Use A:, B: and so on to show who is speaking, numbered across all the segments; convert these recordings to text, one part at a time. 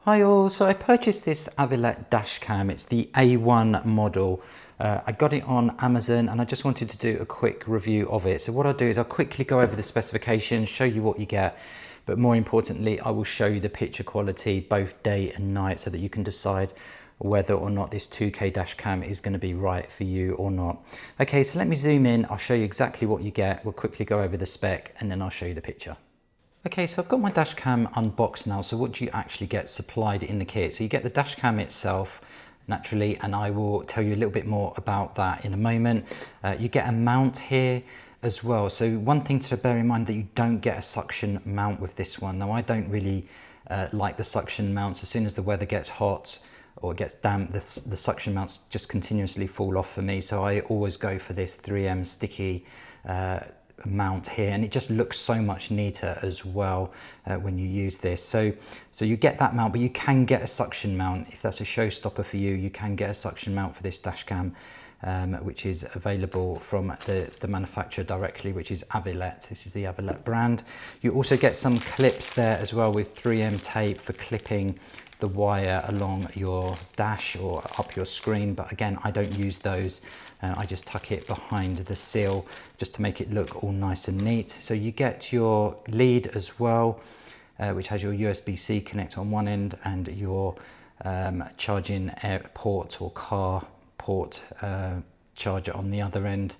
A: Hi all, so I purchased this Avilet dash cam. It's the A1 model. I got it on Amazon and I just wanted to do a quick review of it. So what I'll do is I'll quickly go over the specifications, show you what you get, but more importantly, I will show you the picture quality both day and night so that you can decide whether or not this 2K dash cam is going to be right for you or not. Okay, so let me zoom in. I'll show you exactly what you get. We'll quickly go over the spec and then I'll show you the picture. Okay, so I've got my dash cam unboxed now. So what do you actually get supplied in the kit? So you get the dash cam itself, naturally, and I will tell you a little bit more about that in a moment. You get a mount here as well. So one thing to bear in mind that you don't get a suction mount with this one. Now I don't really like the suction mounts. As soon as the weather gets hot or it gets damp, the suction mounts just continuously fall off for me. So I always go for this 3M sticky mount here, and it just looks so much neater as well when you use this. So you get that mount, but you can get a suction mount. If that's a showstopper for you, you can get a suction mount for this dash cam, which is available from the manufacturer directly, which is Avilet. This is the Avilet brand. You also get some clips there as well with 3M tape for clipping the wire along your dash or up your screen, but again, I don't use those. I just tuck it behind the seal just to make it look all nice and neat. So you get your lead as well, which has your USB-C connector on one end and your charging port or car port charger on the other end.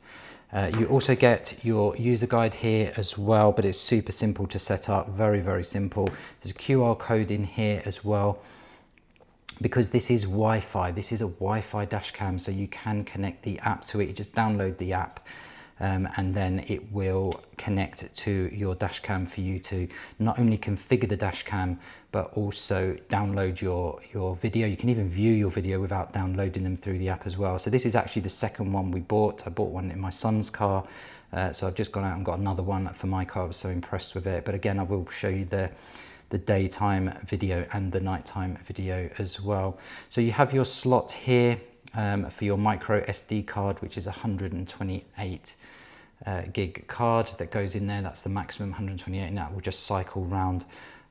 A: You also get your user guide here as well, but it's super simple to set up, very, very simple. There's a QR code in here as well. Because this is Wi-Fi, this is a Wi-Fi dash cam, so you can connect the app to it. You just download the app and then it will connect to your dash cam for you to not only configure the dash cam, but also download your video. You can even view your video without downloading them through the app as well. So this is actually the second one we bought. I bought one in my son's car. So I've just gone out and got another one for my car. I was so impressed with it. But again, I will show you the daytime video and the nighttime video as well. So you have your slot here for your micro SD card, which is 128 gig card that goes in there. That's the maximum 128, and that will just cycle round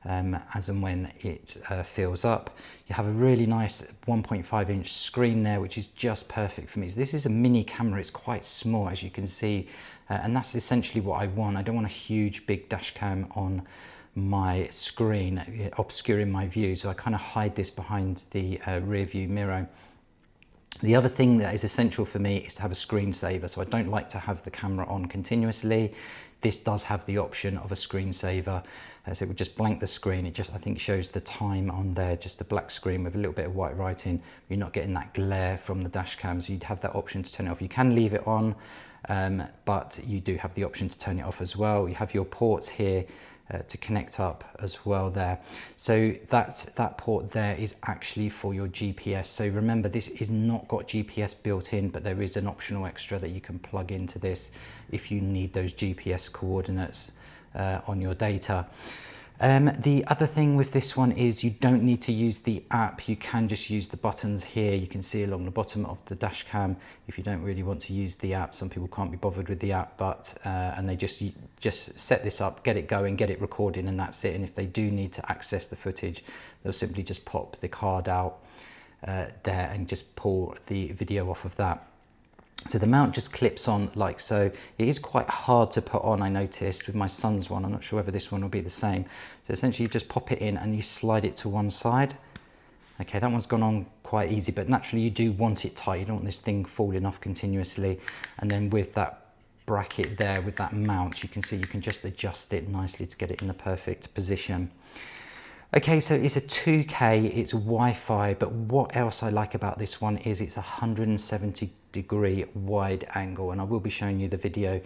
A: as and when it fills up. You have a really nice 1.5-inch screen there, which is just perfect for me. So this is a mini camera. It's quite small, as you can see, and that's essentially what I want. I don't want a huge big dash cam on my screen obscuring my view, so I kind of hide this behind the rear view mirror. The other thing that is essential for me is to have a screensaver, so I don't like to have the camera on continuously. This does have the option of a screensaver, so it would just blank the screen. It just, I think, shows the time on there, just a black screen with a little bit of white writing. You're not getting that glare from the dash cam, so you'd have that option to turn it off. You can leave it on, but you do have the option to turn it off as well. You have your ports here to connect up as well there. So that port there is actually for your GPS. So remember, this is not got GPS built in, but there is an optional extra that you can plug into this if you need those GPS coordinates on your data. The other thing with this one is you don't need to use the app. You can just use the buttons here. You can see along the bottom of the dash cam if you don't really want to use the app. Some people can't be bothered with the app, but and they just set this up, get it going, get it recording, and that's it. And if they do need to access the footage, they'll simply just pop the card out there and just pull the video off of that. So the mount just clips on like so. It is quite hard to put on, I noticed, with my son's one. I'm not sure whether this one will be the same. So essentially you just pop it in and you slide it to one side. Okay, that one's gone on quite easy, but naturally you do want it tight. You don't want this thing falling off continuously. And then with that bracket there, with that mount, you can see you can just adjust it nicely to get it in the perfect position. Okay, so it's a 2K, it's Wi-Fi, but what else I like about this one is it's 170-degree wide angle, and I will be showing you the video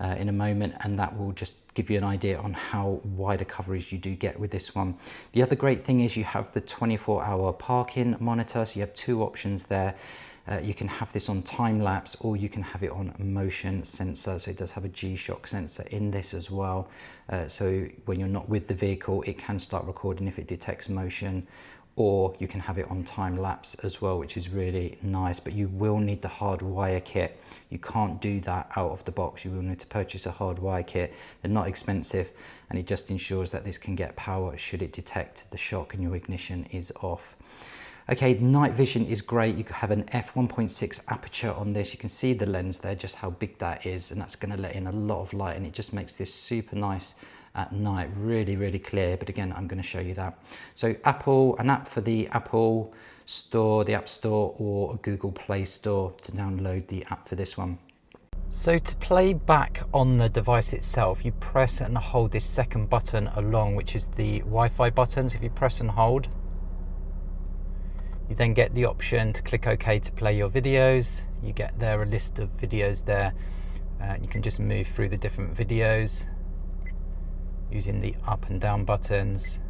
A: in a moment, and that will just give you an idea on how wide a coverage you do get with this one. The other great thing is you have the 24-hour parking monitor, so you have two options there. You can have this on time lapse, or you can have it on motion sensor. So it does have a G-Shock sensor in this as well. So when you're not with the vehicle, it can start recording if it detects motion, or you can have it on time lapse as well, which is really nice. But you will need the hard wire kit. You can't do that out of the box. You will need to purchase a hard wire kit. They're not expensive, and it just ensures that this can get power should it detect the shock and your ignition is off. Okay, night vision is great. You could have an f1.6 aperture on this. You can see the lens there, just how big that is, and that's going to let in a lot of light, and it just makes this super nice at night. Really, really clear. But again, I'm going to show you that. So an app for the Apple Store, the App Store, or a Google Play Store to download the app for this one. So to play back on the device itself, you press and hold this second button along, which is the Wi-Fi button. So if you press and hold, you then get the option to click OK to play your videos. You get there a list of videos there. You can just move through the different videos using the up and down buttons.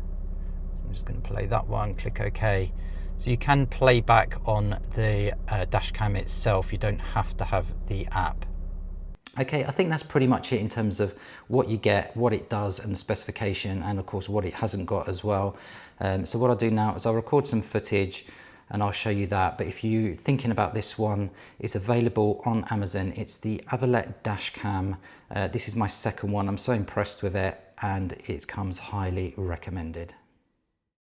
A: So I'm just going to play that one, click OK. So you can play back on the dash cam itself. You don't have to have the app. Okay, I think that's pretty much it in terms of what you get, what it does, and the specification, and of course what it hasn't got as well. So what I'll do now is I'll record some footage and I'll show you that. But if you're thinking about this one, it's available on Amazon. It's the Avilet dash cam. This is my second one. I'm so impressed with it, and it comes highly recommended.